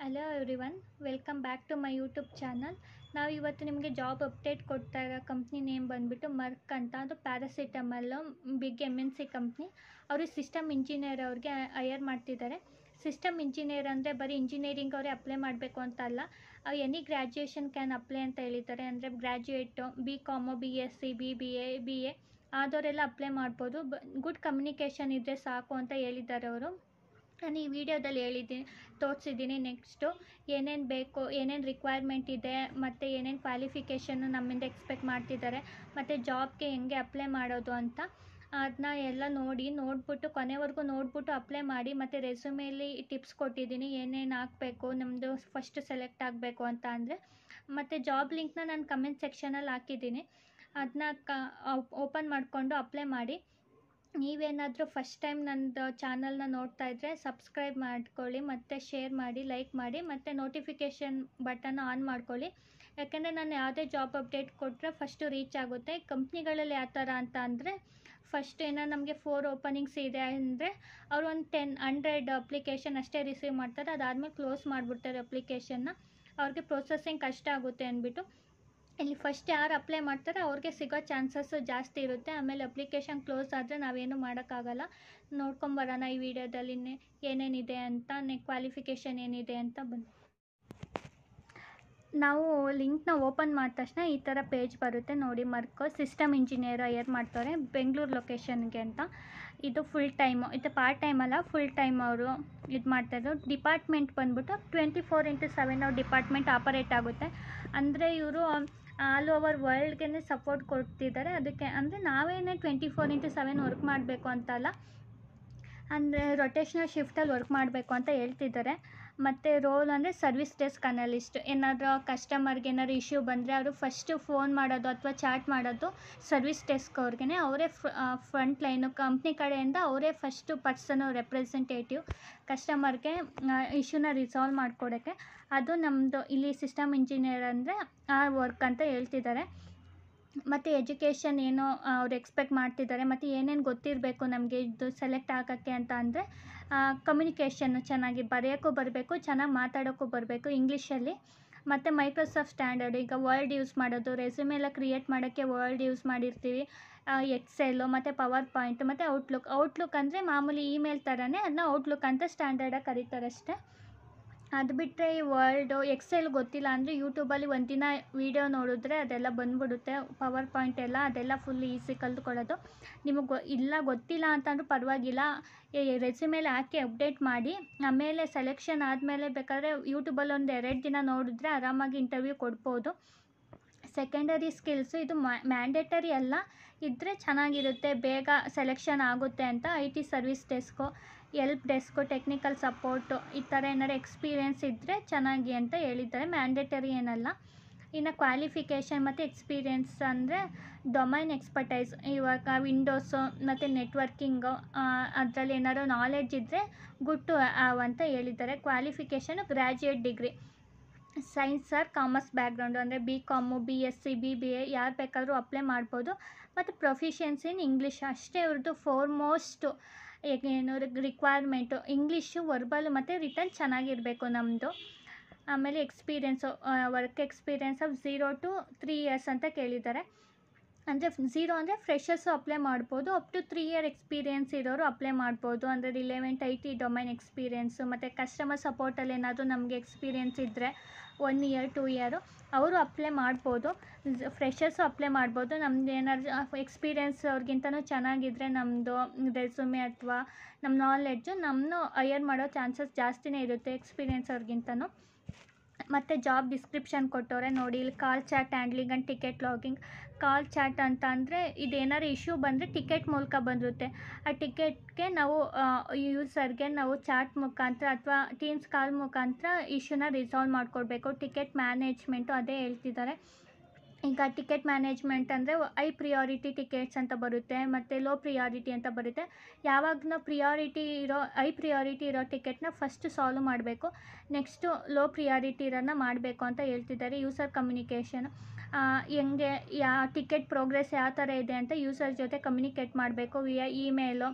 Hello everyone, welcome back to my YouTube channel. ನಾವು ಇವತ್ತು ನಿಮಗೆ ಜಾಬ್ ಅಪ್ಡೇಟ್ ಕೊಡ್ತಾ ಇರೋ ಕಂಪ್ನಿ ನೇಮ್ ಬಂದುಬಿಟ್ಟು ಮರ್ಕ್ ಅಂತ. ಅದು ಪ್ಯಾರಾಸಿಟಮಲ್ಲು ಬಿಗ್ MNC ಕಂಪ್ನಿ. ಅವರು ಸಿಸ್ಟಮ್ ಇಂಜಿನಿಯರ್ ಅವ್ರಿಗೆ ಹೈಯರ್ ಮಾಡ್ತಿದ್ದಾರೆ. ಸಿಸ್ಟಮ್ ಇಂಜಿನಿಯರ್ ಅಂದರೆ ಬರೀ ಇಂಜಿನಿಯರಿಂಗ್ ಅವರೇ ಅಪ್ಲೈ ಮಾಡಬೇಕು ಅಂತ ಅಲ್ಲ, ಎನಿ ಗ್ರ್ಯಾಜುಯೇಷನ್ ಕ್ಯಾನ್ ಅಪ್ಲೈ ಅಂತ ಹೇಳಿದ್ದಾರೆ. ಅಂದರೆ ಗ್ರ್ಯಾಜುಯೇಟು BCom, BSc, BBA ಆದವರೆಲ್ಲ ಅಪ್ಲೈ ಮಾಡ್ಬೋದು. ಗುಡ್ ಕಮ್ಯುನಿಕೇಷನ್ ಇದ್ದರೆ ಸಾಕು ಅಂತ ಹೇಳಿದ್ದಾರೆ ಅವರು. ನಾನು ಈ ವಿಡಿಯೋದಲ್ಲಿ ತೋರಿಸಿದ್ದೀನಿ. ನೆಕ್ಸ್ಟು ಏನೇನು ಬೇಕು, ಏನೇನು ರಿಕ್ವೈರ್ಮೆಂಟ್ ಇದೆ, ಮತ್ತು ಏನೇನು ಕ್ವಾಲಿಫಿಕೇಷನ್ನು ನಮ್ಮಿಂದ ಎಕ್ಸ್ಪೆಕ್ಟ್ ಮಾಡ್ತಿದ್ದಾರೆ, ಮತ್ತು ಜಾಬ್ಗೆ ಹೆಂಗೆ ಅಪ್ಲೈ ಮಾಡೋದು ಅಂತ ಅದನ್ನ ಎಲ್ಲ ನೋಡಿಬಿಟ್ಟು ಕೊನೆವರೆಗೂ ನೋಡಿಬಿಟ್ಟು ಅಪ್ಲೈ ಮಾಡಿ. ಮತ್ತು ರೆಸ್ಯೂಮೇಲಿ ಟಿಪ್ಸ್ ಕೊಟ್ಟಿದ್ದೀನಿ ಏನೇನು ಹಾಕಬೇಕು ನಮ್ಮದು ಫಸ್ಟ್ ಸೆಲೆಕ್ಟ್ ಆಗಬೇಕು ಅಂತ ಅಂದರೆ. ಮತ್ತು ಜಾಬ್ ಲಿಂಕ್ನ ನಾನು ಕಮೆಂಟ್ ಸೆಕ್ಷನಲ್ಲಿ ಹಾಕಿದ್ದೀನಿ, ಅದನ್ನ ಓಪನ್ ಮಾಡಿಕೊಂಡು ಅಪ್ಲೈ ಮಾಡಿ. ನೀವೇನಾದರೂ ಫಸ್ಟ್ ಟೈಮ್ ನನ್ನದು ಚಾನಲ್ನ ನೋಡ್ತಾ ಇದ್ದರೆ ಸಬ್ಸ್ಕ್ರೈಬ್ ಮಾಡ್ಕೊಳ್ಳಿ, ಮತ್ತು ಶೇರ್ ಮಾಡಿ, ಲೈಕ್ ಮಾಡಿ, ಮತ್ತು ನೋಟಿಫಿಕೇಷನ್ ಬಟನ್ ಆನ್ ಮಾಡ್ಕೊಳ್ಳಿ. ಯಾಕೆಂದರೆ ನಾನು ಯಾವುದೇ ಜಾಬ್ ಅಪ್ಡೇಟ್ ಕೊಟ್ಟರೆ ಫಸ್ಟು ರೀಚ್ ಆಗುತ್ತೆ. ಕಂಪ್ನಿಗಳಲ್ಲಿ ಯಾವ ಥರ ಅಂತ ಅಂದರೆ, ಫಸ್ಟ್ ಏನೋ ನಮಗೆ 4 ಓಪನಿಂಗ್ಸ್ ಇದೆ ಅಂದರೆ ಅವರು ಒಂದು 100 ಅಪ್ಲಿಕೇಶನ್ ಅಷ್ಟೇ ರಿಸೀವ್ ಮಾಡ್ತಾರೆ. ಅದಾದಮೇಲೆ ಕ್ಲೋಸ್ ಮಾಡಿಬಿಡ್ತಾರೆ ಅಪ್ಲಿಕೇಶನ್ನ. ಅವ್ರಿಗೆ ಪ್ರೊಸೆಸಿಂಗ್ ಕಷ್ಟ ಆಗುತ್ತೆ ಅಂದ್ಬಿಟ್ಟು ಇಲ್ಲಿ ಫಸ್ಟ್ ಯಾರು ಅಪ್ಲೈ ಮಾಡ್ತಾರೆ ಅವ್ರಿಗೆ ಸಿಗೋ ಚಾನ್ಸಸ್ಸು ಜಾಸ್ತಿ ಇರುತ್ತೆ. ಆಮೇಲೆ ಅಪ್ಲಿಕೇಶನ್ ಕ್ಲೋಸ್ ಆದರೆ ನಾವೇನು ಮಾಡೋಕ್ಕಾಗಲ್ಲ. ನೋಡ್ಕೊಂಬರೋಣ ಈ ವಿಡಿಯೋದಲ್ಲಿ ಏನೇನಿದೆ ಅಂತ, ಕ್ವಾಲಿಫಿಕೇಷನ್ ಏನಿದೆ ಅಂತ ಬಂದು ನಾವು ಲಿಂಕ್ನ ಓಪನ್ ಮಾಡಿದ ತಕ್ಷಣ ಈ ಥರ ಪೇಜ್ ಬರುತ್ತೆ ನೋಡಿ. ಮರ್ಕೋ ಸಿಸ್ಟಮ್ ಇಂಜಿನಿಯರ್ ಹೈಯರ್ ಮಾಡ್ತಾರೆ ಬೆಂಗಳೂರು ಲೊಕೇಶನ್ಗೆ ಅಂತ. ಇದು ಫುಲ್ ಟೈಮು, ಇದು ಪಾರ್ಟ್ ಟೈಮ್ ಅಲ್ಲ, ಫುಲ್ ಟೈಮ್ ಅವರು ಇದು ಮಾಡ್ತಾಯಿದ್ರು. ಡಿಪಾರ್ಟ್ಮೆಂಟ್ ಬಂದ್ಬಿಟ್ಟು 24/7 ಅವ್ರ ಡಿಪಾರ್ಟ್ಮೆಂಟ್ ಆಪರೇಟ್ ಆಗುತ್ತೆ. ಅಂದರೆ ಇವರು ಆಲ್ ಓವರ್ ವರ್ಲ್ಡ್ಗೆ ಸಪೋರ್ಟ್ ಕೊಡ್ತಿದ್ದಾರೆ. ಅದಕ್ಕೆ ಅಂದರೆ ನಾವೇನೇ 24/7 ವರ್ಕ್ ಮಾಡಬೇಕು ಅಂತಲ್ಲ, ಅಂದರೆ ರೊಟೇಷ್ನಲ್ ಶಿಫ್ಟಲ್ಲಿ ವರ್ಕ್ ಮಾಡಬೇಕು ಅಂತ ಹೇಳ್ತಿದ್ದಾರೆ. ಮತ್ತು ರೋಲ್ ಅಂದರೆ ಸರ್ವಿಸ್ ಡೆಸ್ಕ್ ಅನಲಿಸ್ಟ್. ಏನಾದರೂ ಕಸ್ಟಮರ್ಗೆ ಏನಾದ್ರು ಇಶ್ಯೂ ಬಂದರೆ ಅವರು ಫಸ್ಟು ಫೋನ್ ಮಾಡೋದು ಅಥವಾ ಚಾಟ್ ಮಾಡೋದು ಸರ್ವಿಸ್ ಡೆಸ್ಕ್ ಅವ್ರಿಗೆ. ಅವರೇ ಫ್ರಂಟ್ ಲೈನು, ಕಂಪ್ನಿ ಕಡೆಯಿಂದ ಅವರೇ ಫಸ್ಟು ಪರ್ಸನು ರೆಪ್ರೆಸೆಂಟೇಟಿವ್ ಕಸ್ಟಮರ್ಗೆ ಇಶ್ಯೂನ ರಿಸಾಲ್ವ್ ಮಾಡಿಕೊಡೋಕ್ಕೆ. ಅದು ನಮ್ಮದು ಇಲ್ಲಿ ಸಿಸ್ಟಮ್ ಇಂಜಿನಿಯರ್ ಅಂದರೆ ಆ ವರ್ಕ್ ಅಂತ ಹೇಳ್ತಿದ್ದಾರೆ. ಮತ್ತು ಎಜುಕೇಷನ್ ಏನೋ ಅವ್ರು ಎಕ್ಸ್ಪೆಕ್ಟ್ ಮಾಡ್ತಿದ್ದಾರೆ, ಮತ್ತು ಏನೇನು ಗೊತ್ತಿರಬೇಕು ನಮಗೆ ಇದು ಸೆಲೆಕ್ಟ್ ಆಗೋಕ್ಕೆ ಅಂತ ಅಂದರೆ ಕಮ್ಯುನಿಕೇಷನ್ನು ಚೆನ್ನಾಗಿ ಬರೆಯೋಕ್ಕೂ ಬರಬೇಕು, ಚೆನ್ನಾಗಿ ಮಾತಾಡೋಕ್ಕೂ ಬರಬೇಕು ಇಂಗ್ಲೀಷಲ್ಲಿ. ಮತ್ತು ಮೈಕ್ರೋಸಾಫ್ಟ್ ಸ್ಟ್ಯಾಂಡರ್ಡ್, ಈಗ ವರ್ಡ್ ಯೂಸ್ ಮಾಡೋದು, ರೆಸ್ಯೂಮ್ ಎಲ್ಲ ಕ್ರಿಯೇಟ್ ಮಾಡೋಕ್ಕೆ ವರ್ಡ್ ಯೂಸ್ ಮಾಡಿರ್ತೀವಿ, ಎಕ್ಸೆಲ್ಲು ಮತ್ತು ಪವರ್ ಪಾಯಿಂಟ್ ಮತ್ತು ಔಟ್ಲುಕ್ ಅಂದರೆ ಮಾಮೂಲಿ ಇಮೇಲ್ ಥರನೇ, ಅದನ್ನ ಔಟ್ಲುಕ್ ಅಂತ ಸ್ಟ್ಯಾಂಡರ್ಡಾಗಿ ಕರೀತಾರೆ ಅಷ್ಟೇ. ಅದು ಬಿಟ್ಟರೆ ಈ ವರ್ಡು ಎಕ್ಸೆಲ್ ಗೊತ್ತಿಲ್ಲ ಅಂದರೆ ಯೂಟ್ಯೂಬಲ್ಲಿ ಒಂದಿನ ವೀಡಿಯೋ ನೋಡಿದ್ರೆ ಅದೆಲ್ಲ ಬಂದುಬಿಡುತ್ತೆ. ಪವರ್ ಪಾಯಿಂಟ್ ಎಲ್ಲ ಅದೆಲ್ಲ ಫುಲ್ ಈಸಿ ಕಲ್ತ್ಕೊಳ್ಳೋದು. ನಿಮಗೆ ಗೊತ್ತಿಲ್ಲ ಅಂತಂದ್ರೂ ಪರವಾಗಿಲ್ಲ, ರೆಸ್ಯೂಮೇಲೆ ಹಾಕಿ ಅಪ್ಡೇಟ್ ಮಾಡಿ. ಆಮೇಲೆ ಸೆಲೆಕ್ಷನ್ ಆದಮೇಲೆ ಬೇಕಾದರೆ ಯೂಟ್ಯೂಬಲ್ಲಿ 1-2 ದಿನ ನೋಡಿದ್ರೆ ಆರಾಮಾಗಿ ಇಂಟರ್ವ್ಯೂ ಕೊಡ್ಬೋದು. ಸೆಕೆಂಡರಿ ಸ್ಕಿಲ್ಸು ಇದು ಮ್ಯಾಂಡೇಟರಿ ಅಲ್ಲ, ಇದ್ದರೆ ಚೆನ್ನಾಗಿರುತ್ತೆ, ಬೇಗ ಸೆಲೆಕ್ಷನ್ ಆಗುತ್ತೆ ಅಂತ. IT service desk, help desk, technical support ಈ ಥರ ಏನಾರು ಎಕ್ಸ್ಪೀರಿಯೆನ್ಸ್ ಇದ್ದರೆ ಚೆನ್ನಾಗಿ ಅಂತ ಹೇಳಿದ್ದಾರೆ. ಮ್ಯಾಂಡೇಟರಿ ಏನಲ್ಲ. ಇನ್ನು ಕ್ವಾಲಿಫಿಕೇಷನ್ ಮತ್ತು ಎಕ್ಸ್ಪೀರಿಯೆನ್ಸ್ ಅಂದರೆ ಡೊಮೈನ್ ಎಕ್ಸ್ಪರ್ಟೈಸ್, ಇವಾಗ ವಿಂಡೋಸು ಮತ್ತು ನೆಟ್ವರ್ಕಿಂಗು ಅದರಲ್ಲಿ ಏನಾದ್ರು ನಾಲೆಡ್ಜ್ ಇದ್ದರೆ ಗುಡ್ ಟು ಹ್ಯಾವ್ ಅಂತ ಹೇಳಿದ್ದಾರೆ. Qualification graduate degree, science or commerce background ಅಂದರೆ BCom, BSc, BBA ಯಾರು ಬೇಕಾದರೂ ಅಪ್ಲೈ ಮಾಡ್ಬೋದು. ಮತ್ತು ಪ್ರೊಫಿಷಿಯನ್ಸಿ ಇನ್ ಇಂಗ್ಲೀಷ್ ಅಷ್ಟೇ ಇವ್ರದ್ದು ಫೋರ್ಮೋಸ್ಟು ಏನು ರಿಕ್ವೈರ್ಮೆಂಟು. ಇಂಗ್ಲೀಷು ವರ್ಬಲ್ ಮತ್ತು ರಿಟರ್ನ್ ಚೆನ್ನಾಗಿರಬೇಕು ನಮ್ಮದು. ಆಮೇಲೆ experience, work experience of 0 to 3 years ಅಂತ ಕೇಳಿದ್ದಾರೆ. ಅಂದರೆ 0 ಅಂದರೆ ಫ್ರೆಷರ್ಸು ಅಪ್ಲೈ ಮಾಡ್ಬೋದು, ಅಪ್ ಟು 3 year ಎಕ್ಸ್ಪೀರಿಯೆನ್ಸ್ ಇರೋರು ಅಪ್ಲೈ ಮಾಡ್ಬೋದು. ಅಂದರೆ ರಿಲೆವೆಂಟ್ IT ಡೊಮೈನ್ ಎಕ್ಸ್ಪೀರಿಯೆನ್ಸು, ಮತ್ತು ಕಸ್ಟಮರ್ ಸಪೋರ್ಟಲ್ಲಿ ಏನಾದರೂ ನಮಗೆ ಎಕ್ಸ್ಪೀರಿಯೆನ್ಸ್ ಇದ್ದರೆ 1 year 2 year ಅವರು ಅಪ್ಲೈ ಮಾಡ್ಬೋದು. ಫ್ರೆಷರ್ಸು ಅಪ್ಲೈ ಮಾಡ್ಬೋದು. ನಮ್ದು ಏನಾದರೂ ಎಕ್ಸ್ಪೀರಿಯೆನ್ಸ್ ಅವ್ರಿಗಿಂತನೂ ಚೆನ್ನಾಗಿದ್ದರೆ ನಮ್ಮದು ರೆಸ್ಯೂಮೆ ಅಥವಾ ನಮ್ಮ ನಾಲೆಡ್ಜು ನಮ್ಮನ್ನು ಹೈಯರ್ ಮಾಡೋ ಚಾನ್ಸಸ್ ಜಾಸ್ತಿನೇ ಇರುತ್ತೆ ಎಕ್ಸ್ಪೀರಿಯೆನ್ಸ್ ಅವ್ರಿಗಿಂತನೂ. ಮತ್ತು ಜಾಬ್ ಡಿಸ್ಕ್ರಿಪ್ಷನ್ ಕೊಟ್ಟವ್ರೆ ನೋಡಿ ಇಲ್ಲಿ. Call chat handling and ticket logging. Call chat ಅಂತ ಅಂದರೆ ಇದೇನಾದ್ರು ಇಶ್ಯೂ ಬಂದರೆ ಟಿಕೆಟ್ ಮೂಲಕ ಬಂದಿರುತ್ತೆ. ಆ ಟಿಕೆಟ್ಗೆ ನಾವು ಯೂಸರ್ಗೆ ನಾವು ಚಾಟ್ ಮುಖಾಂತರ ಅಥವಾ ಟೀಮ್ಸ್ ಕಾಲ್ ಮುಖಾಂತರ ಇಶ್ಯೂನ ರಿಸಾಲ್ವ್ ಮಾಡಿಕೊಡ್ಬೇಕು. ಟಿಕೆಟ್ ಮ್ಯಾನೇಜ್ಮೆಂಟು ಅದೇ ಹೇಳ್ತಿದ್ದಾರೆ. ಈಗ ಟಿಕೆಟ್ ಮ್ಯಾನೇಜ್ಮೆಂಟ್ ಅಂದರೆ ಹೈ ಪ್ರಿಯಾರಿಟಿ ಟಿಕೆಟ್ಸ್ ಅಂತ ಬರುತ್ತೆ, ಮತ್ತು ಲೋ ಪ್ರಿಯಾರಿಟಿ ಅಂತ ಬರುತ್ತೆ. ಯಾವಾಗಲೂ ಹೈ ಪ್ರಿಯಾರಿಟಿ ಇರೋ ಟಿಕೆಟ್ನ ಫಸ್ಟ್ ಸಾಲ್ವ್ ಮಾಡಬೇಕು, ನೆಕ್ಸ್ಟು ಲೋ ಪ್ರಿಯಾರಿಟಿ ಇರೋನ್ನ ಮಾಡಬೇಕು ಅಂತ ಹೇಳ್ತಿದ್ದಾರೆ. ಯೂಸರ್ ಕಮ್ಯುನಿಕೇಷನ್, ಹೆಂಗೆ ಟಿಕೆಟ್ ಪ್ರೋಗ್ರೆಸ್ ಯಾವ ಥರ ಇದೆ ಅಂತ ಯೂಸರ್ ಜೊತೆ ಕಮ್ಯುನಿಕೇಟ್ ಮಾಡಬೇಕು ವಿಯಾ ಇಮೇಲು.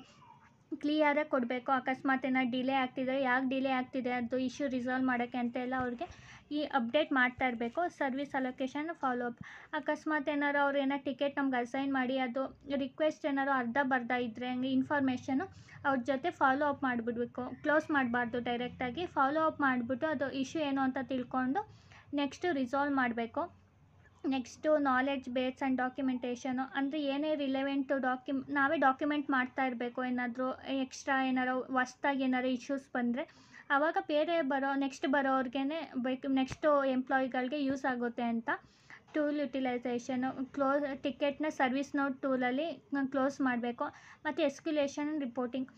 ಕ್ಲಿಯರಾಗಿ ಕೊಡಬೇಕು. ಅಕಸ್ಮಾತ್ ಏನಾದ್ರು ಡಿಲೇ ಆಗ್ತಿದ್ರೆ ಯಾಕೆ ಡಿಲೇ ಆಗ್ತಿದೆ ಅದು ಇಶ್ಯೂ ರಿಸಾಲ್ವ್ ಮಾಡೋಕ್ಕೆ ಅಂತೆಲ್ಲ ಅವ್ರಿಗೆ ಈ ಅಪ್ಡೇಟ್ ಮಾಡ್ತಾ ಇರಬೇಕು. Service allocation follow up. ಅಕಸ್ಮಾತ್ ಏನಾದ್ರು ಅವ್ರು ಏನಾರು ಟಿಕೆಟ್ ನಮ್ಗೆ ಅಸೈನ್ ಮಾಡಿ ಅದು ರಿಕ್ವೆಸ್ಟ್ ಏನಾದ್ರು ಅರ್ಧ ಇದ್ದರೆ ಹಂಗೆ ಇನ್ಫಾರ್ಮೇಷನು ಅವ್ರ ಜೊತೆ ಫಾಲೋ ಅಪ್ ಮಾಡಿಬಿಡ್ಬೇಕು. ಕ್ಲೋಸ್ ಮಾಡಬಾರ್ದು, ಡೈರೆಕ್ಟಾಗಿ ಫಾಲೋ ಅಪ್ ಮಾಡಿಬಿಟ್ಟು ಅದು ಇಶ್ಯೂ ಏನು ಅಂತ ತಿಳ್ಕೊಂಡು ನೆಕ್ಸ್ಟು ರಿಸಾಲ್ವ್ ಮಾಡಬೇಕು. ನೆಕ್ಸ್ಟು ನಾಲೆಡ್ಜ್ ಬೇಸ್ ಆ್ಯಂಡ್ ಡಾಕ್ಯುಮೆಂಟೇಷನು ಅಂದರೆ ಏನೇ ರಿಲೆವೆಂಟು ನಾವೇ ಡಾಕ್ಯುಮೆಂಟ್ ಮಾಡ್ತಾ ಇರಬೇಕು. ಏನಾದರೂ ಎಕ್ಸ್ಟ್ರಾ ಏನಾರು ಹೊಸ್ದಾಗಿ ಏನಾರು ಇಶ್ಯೂಸ್ ಬಂದರೆ ಆವಾಗ ಬೇರೆ ನೆಕ್ಸ್ಟ್ ಬರೋವ್ರಿಗೆ ಬೇಕು, ನೆಕ್ಸ್ಟು ಎಂಪ್ಲಾಯಿಗಳಿಗೆ ಯೂಸ್ ಆಗುತ್ತೆ ಅಂತ. ಟೂಲ್ ಯುಟಿಲೈಸೇಷನು ಟಿಕೆಟ್ನ ಸರ್ವಿಸ್ ನೋಟ್ ಟೂಲಲ್ಲಿ ಕ್ಲೋಸ್ ಮಾಡಬೇಕು. ಮತ್ತು ಎಸ್ಕ್ಯುಲೇಷನ್ ರಿಪೋರ್ಟಿಂಗ್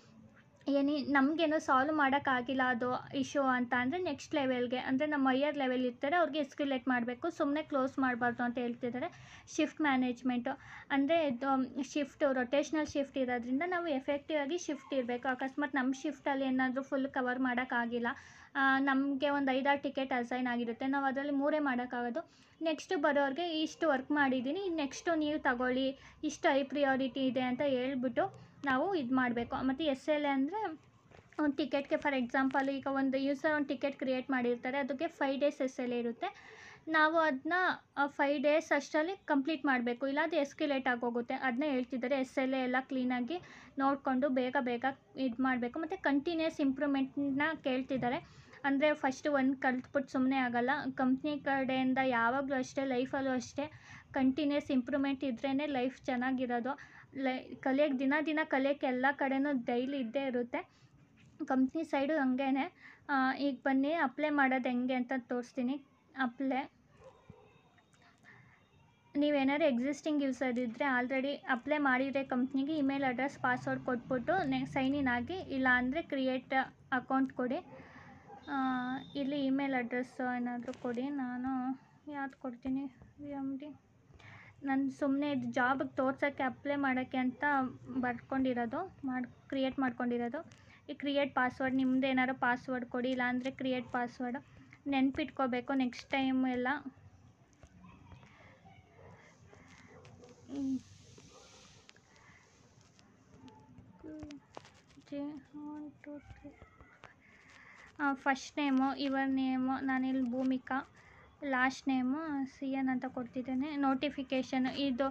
ನಮಗೇನೋ ಸಾಲ್ವ್ ಮಾಡೋಕ್ಕಾಗಿಲ್ಲ ಅದು ಇಶ್ಯೂ ಅಂತ ಅಂದರೆ ನೆಕ್ಸ್ಟ್ ಲೆವೆಲ್ಗೆ ಅಂದರೆ ನಮ್ಮ ಹೈಯರ್ ಲೆವೆಲ್ ಇರ್ತಾರೆ ಅವ್ರಿಗೆ ಎಸ್ಕ್ಯುಲೇಟ್ ಮಾಡಬೇಕು, ಸುಮ್ಮನೆ ಕ್ಲೋಸ್ ಮಾಡಬಾರ್ದು ಅಂತ ಹೇಳ್ತಿದ್ದಾರೆ. ಶಿಫ್ಟ್ ಮ್ಯಾನೇಜ್ಮೆಂಟು ಅಂದರೆ ಇದು ರೊಟೇಷ್ನಲ್ ಶಿಫ್ಟ್ ಇರೋದ್ರಿಂದ ನಾವು ಎಫೆಕ್ಟಿವ್ ಆಗಿ ಶಿಫ್ಟ್ ಇರಬೇಕು. ಅಕಸ್ಮಾತ್ ನಮ್ಮ ಶಿಫ್ಟಲ್ಲಿ ಏನಾದರೂ ಫುಲ್ ಕವರ್ ಮಾಡೋಕ್ಕಾಗಿಲ್ಲ, ನಮಗೆ ಒಂದು 5-6 ಟಿಕೆಟ್ ಅಸೈನ್ ಆಗಿರುತ್ತೆ, ನಾವು ಅದರಲ್ಲಿ 3 ಮಾಡೋಕ್ಕಾಗೋದು. ನೆಕ್ಸ್ಟು ಬರೋರಿಗೆ ಇಷ್ಟು ವರ್ಕ್ ಮಾಡಿದ್ದೀನಿ, ನೆಕ್ಸ್ಟು ನೀವು ತಗೊಳ್ಳಿ, ಇಷ್ಟು ಹೈ ಪ್ರಿಯಾರಿಟಿ ಇದೆ ಅಂತ ಹೇಳ್ಬಿಟ್ಟು ನಾವು ಇದು ಮಾಡಬೇಕು. ಮತ್ತು SLA ಅಂದರೆ ಒಂದು ಟಿಕೆಟ್ಗೆ ಫಾರ್ ಎಕ್ಸಾಂಪಲ್ ಈಗ ಒಂದು ಯೂಸರ್ ಒಂದು ಟಿಕೆಟ್ ಕ್ರಿಯೇಟ್ ಮಾಡಿರ್ತಾರೆ, ಅದಕ್ಕೆ 5 ಡೇಸ್ SLA ಇರುತ್ತೆ. ನಾವು ಅದನ್ನ 5 ಡೇಸ್ ಅಷ್ಟರಲ್ಲಿ ಕಂಪ್ಲೀಟ್ ಮಾಡಬೇಕು, ಇಲ್ಲ ಅದು ಎಸ್ಕ್ಯುಲೇಟ್ ಆಗೋಗುತ್ತೆ. ಅದನ್ನ ಹೇಳ್ತಿದ್ದಾರೆ. SLA ಎಲ್ಲ ಕ್ಲೀನಾಗಿ ನೋಡಿಕೊಂಡು ಬೇಗ ಇದು ಮಾಡಬೇಕು. ಮತ್ತು ಕಂಟಿನ್ಯೂಸ್ ಇಂಪ್ರೂವ್ಮೆಂಟ್ನ ಕೇಳ್ತಿದ್ದಾರೆ. ಅಂದರೆ ಫಸ್ಟು ಒಂದು ಕಲ್ತ್ಬಿಟ್ಟು ಸುಮ್ಮನೆ ಆಗೋಲ್ಲ. ಕಂಪ್ನಿ ಕಡೆಯಿಂದ ಯಾವಾಗಲೂ ಅಷ್ಟೇ, ಲೈಫಲ್ಲೂ ಅಷ್ಟೇ ಕಂಟಿನ್ಯೂಸ್ ಇಂಪ್ರೂವ್ಮೆಂಟ್ ಇದ್ರೇ ಲೈಫ್ ಚೆನ್ನಾಗಿರೋದು. ದಿನ ಕಲಿಯೋಕ್ಕೆ ಎಲ್ಲ ಕಡೆನೂ ಡೈಲಿ ಇದ್ದೇ ಇರುತ್ತೆ. ಕಂಪ್ನಿ ಸೈಡು ಹಂಗೇ. ಈಗ ಬನ್ನಿ ಅಪ್ಲೈ ಮಾಡೋದು ಹೆಂಗೆ ಅಂತ ತೋರಿಸ್ತೀನಿ. ನೀವೇನಾದ್ರು ಎಕ್ಸಿಸ್ಟಿಂಗ್ ಯೂಸರ್ ಇದ್ದರೆ ಆಲ್ರೆಡಿ ಅಪ್ಲೈ ಮಾಡಿದರೆ ಕಂಪ್ನಿಗೆ ಇಮೇಲ್ ಅಡ್ರೆಸ್ ಪಾಸ್ವರ್ಡ್ ಕೊಟ್ಬಿಟ್ಟು ಸೈನ್ ಇನ್ ಆಗಿ, ಇಲ್ಲ ಅಂದರೆ ಕ್ರಿಯೇಟ್ ಅಕೌಂಟ್ ಕೊಡಿ. ಇಲ್ಲಿ ಇಮೇಲ್ ಅಡ್ರೆಸ್ಸು ಏನಾದರೂ ಕೊಡಿ. ನಾನು ಯಾವ್ದು ಕೊಡ್ತೀನಿ, VMD. ನಾನು ಸುಮ್ಮನೆ ಇದು ಜಾಬಿಗೆ ತೋರ್ಸೋಕ್ಕೆ ಅಪ್ಲೈ ಮಾಡೋಕ್ಕೆ ಅಂತ ಕ್ರಿಯೇಟ್ ಮಾಡ್ಕೊಂಡಿರೋದು. ಈ ಕ್ರಿಯೇಟ್ ಪಾಸ್ವರ್ಡ್ ನಿಮ್ಮದು ಏನಾದ್ರು ಪಾಸ್ವರ್ಡ್ ಕೊಡಿ, ಇಲ್ಲಾಂದರೆ ಕ್ರಿಯೇಟ್ ಪಾಸ್ವರ್ಡ್ ನೆನ್ಪಿಟ್ಕೋಬೇಕು ನೆಕ್ಸ್ಟ್ ಟೈಮ್ ಎಲ್ಲ. ಫಸ್ಟ್ ನೇಮು ಯುವರ್ ನೇಮು, ನಾನಿಲ್ಲಿ ಭೂಮಿಕಾ. ಲಾಸ್ಟ್ ನೇಮು CN ಅಂತ ಕೊಡ್ತಿದ್ದೇನೆ. ನೋಟಿಫಿಕೇಷನ್ ಇದು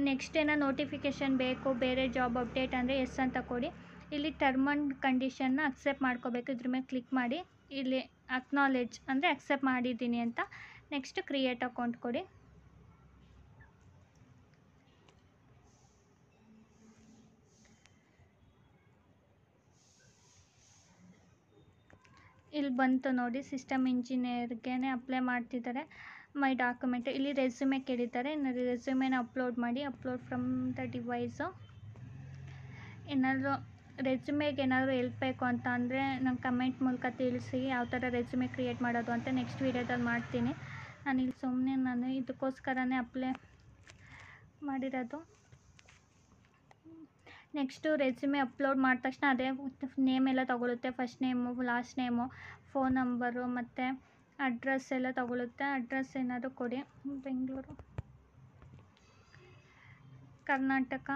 ನೆಕ್ಸ್ಟ್ ಏನೋ ನೋಟಿಫಿಕೇಷನ್ ಬೇಕು, ಬೇರೆ ಜಾಬ್ ಅಪ್ಡೇಟ್ ಅಂದರೆ ಎಸ್ ಅಂತ ಕೊಡಿ. ಇಲ್ಲಿ ಟರ್ಮ್ ಆ್ಯಂಡ್ ಕಂಡೀಷನ್ನ ಅಕ್ಸೆಪ್ಟ್ ಮಾಡ್ಕೋಬೇಕು. ಇದ್ರ ಮೇಲೆ ಕ್ಲಿಕ್ ಮಾಡಿ ಇಲ್ಲಿ ಅಕ್ನಾಲೆಜ್ ಅಂದರೆ ಅಕ್ಸೆಪ್ಟ್ ಮಾಡಿದ್ದೀನಿ ಅಂತ. ನೆಕ್ಸ್ಟ್ ಕ್ರಿಯೇಟ್ ಅಕೌಂಟ್ ಕೊಡಿ. ಇಲ್ಲಿ ಬಂತು ನೋಡಿ, ಸಿಸ್ಟಮ್ ಇಂಜಿನಿಯರ್ಗೆ ಅಪ್ಲೈ ಮಾಡ್ತಿದ್ದಾರೆ. ಮೈ ಡಾಕ್ಯುಮೆಂಟ್ ಇಲ್ಲಿ ರೆಸ್ಯೂಮೆ ಕೇಳಿದ್ದಾರೆ. ರೆಸ್ಯೂಮೆನ ಅಪ್ಲೋಡ್ ಮಾಡಿ. Upload from the device. ಏನಾದರೂ ರೆಸ್ಯೂಮೆಗೆ ಏನಾದರೂ ಹೆಲ್ಪ್ ಬೇಕು ಅಂತ ಅಂದರೆ ನಂಗೆ ಕಮೆಂಟ್ ಮೂಲಕ ತಿಳಿಸಿ, ಯಾವ ಥರ ರೆಸ್ಯೂಮೆ ಕ್ರಿಯೇಟ್ ಮಾಡೋದು ಅಂತ ನೆಕ್ಸ್ಟ್ ವೀಡಿಯೋದಲ್ಲಿ ಮಾಡ್ತೀನಿ. ನಾನಿಲ್ಲಿ ಸುಮ್ಮನೆ ಇದಕ್ಕೋಸ್ಕರನೇ ಅಪ್ಲೈ ಮಾಡಿರೋದು. ನೆಕ್ಸ್ಟು ರೆಸ್ಯೂಮೆ ಅಪ್ಲೋಡ್ ಮಾಡಿದ ತಕ್ಷಣ ಅದೇ ನೇಮ್ ಎಲ್ಲ ತಗೊಳುತ್ತೆ. First name, last name, phone number ಮತ್ತು ಅಡ್ರೆಸ್ ಎಲ್ಲ ತಗೊಳುತ್ತೆ. ಅಡ್ರೆಸ್ ಏನಾದರೂ ಕೊಡಿ. ಬೆಂಗಳೂರು, ಕರ್ನಾಟಕ,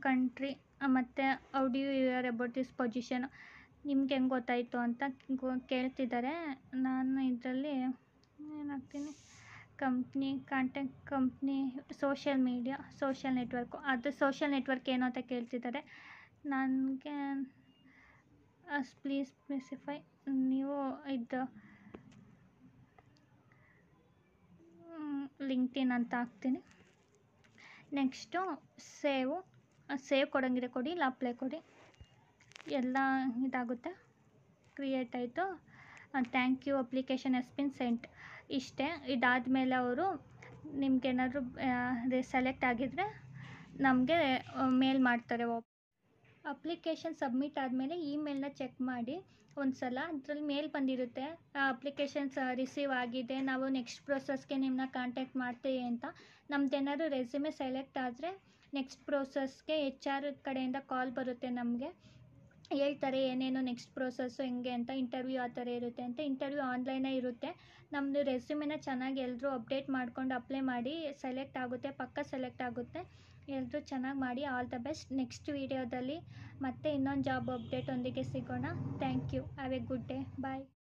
ಕಂಟ್ರಿ ಮತ್ತು how do you hear about this position, ನಿಮ್ಗೆ ಹೆಂಗೆ ಗೊತ್ತಾಯಿತು ಅಂತ ಕೇಳ್ತಿದ್ದಾರೆ. ನಾನು ಇದರಲ್ಲಿ ಏನಾಗ್ತೀನಿ, company, contact company, social media, social network. ಅದು ಸೋಷಿಯಲ್ ನೆಟ್ವರ್ಕ್ ಏನು ಅಂತ ಕೇಳ್ತಿದ್ದಾರೆ. ನನಗೆ ಪ್ಲೀಸ್ ಸ್ಪೆಸಿಫೈ, ನೀವು ಇದು ಲಿಂಕ್ಡ್ಇನ್ ಅಂತ ಹಾಕ್ತೀನಿ. ನೆಕ್ಸ್ಟು ಸೇವ್ ಕೊಡೋಂಗಿದೆ ಕೊಡಿ, ಇಲ್ಲ ಅಪ್ಲೈ ಕೊಡಿ. ಎಲ್ಲ ಇದಾಗುತ್ತೆ. ಕ್ರಿಯೇಟ್ ಆಯಿತು. Thank you, application has been sent. ಇಷ್ಟೇ. ಇದಾದಮೇಲೆ ಅವರು ನಿಮ್ಗೇನಾದರೂ ಸೆಲೆಕ್ಟ್ ಆಗಿದ್ದರೆ ನಮಗೆ ಮೇಲ್ ಮಾಡ್ತಾರೆ. ಅಪ್ಲಿಕೇಶನ್ ಸಬ್ಮಿಟ್ ಆದಮೇಲೆ ಇಮೇಲ್ನ ಚೆಕ್ ಮಾಡಿ ಒಂದು ಸಲ. ಅದರಲ್ಲಿ ಮೇಲ್ ಬಂದಿರುತ್ತೆ, ಅಪ್ಲಿಕೇಶನ್ಸ್ ರಿಸೀವ್ ಆಗಿದೆ, ನಾವು ನೆಕ್ಸ್ಟ್ ಪ್ರೊಸೆಸ್ಗೆ ನಿಮ್ಮನ್ನ ಕಾಂಟ್ಯಾಕ್ಟ್ ಮಾಡ್ತೀವಿ ಅಂತ. ನಮ್ದೇನಾದ್ರು ರೆಸ್ಯೂಮೆ ಸೆಲೆಕ್ಟ್ ಆದರೆ ನೆಕ್ಸ್ಟ್ ಪ್ರೊಸೆಸ್ಗೆ HR ಕಡೆಯಿಂದ ಕಾಲ್ ಬರುತ್ತೆ. ನಮಗೆ ಹೇಳ್ತಾರೆ ಏನೇನು ನೆಕ್ಸ್ಟ್ ಪ್ರೊಸೆಸ್ಸು ಹೆಂಗೆ ಅಂತ. ಇಂಟರ್ವ್ಯೂ ಆ ಥರ ಇರುತ್ತೆ ಅಂತ. ಇಂಟರ್ವ್ಯೂ ಆನ್ಲೈನೇ ಇರುತ್ತೆ. ನಮ್ಮದು ರೆಸ್ಯೂಮೆನ ಚೆನ್ನಾಗಿ ಎಲ್ಲರೂ ಅಪ್ಡೇಟ್ ಮಾಡ್ಕೊಂಡು ಅಪ್ಲೈ ಮಾಡಿ. ಸೆಲೆಕ್ಟ್ ಆಗುತ್ತೆ, ಪಕ್ಕ ಸೆಲೆಕ್ಟ್ ಆಗುತ್ತೆ. ಎಲ್ಲರೂ ಚೆನ್ನಾಗಿ ಮಾಡಿ. All the best. ನೆಕ್ಸ್ಟ್ ವೀಡಿಯೋದಲ್ಲಿ ಮತ್ತೆ ಇನ್ನೊಂದು ಜಾಬ್ ಅಪ್ಡೇಟ್ ಒಂದಿಗೆ ಸಿಗೋಣ. Thank you. Have a good day. Bye.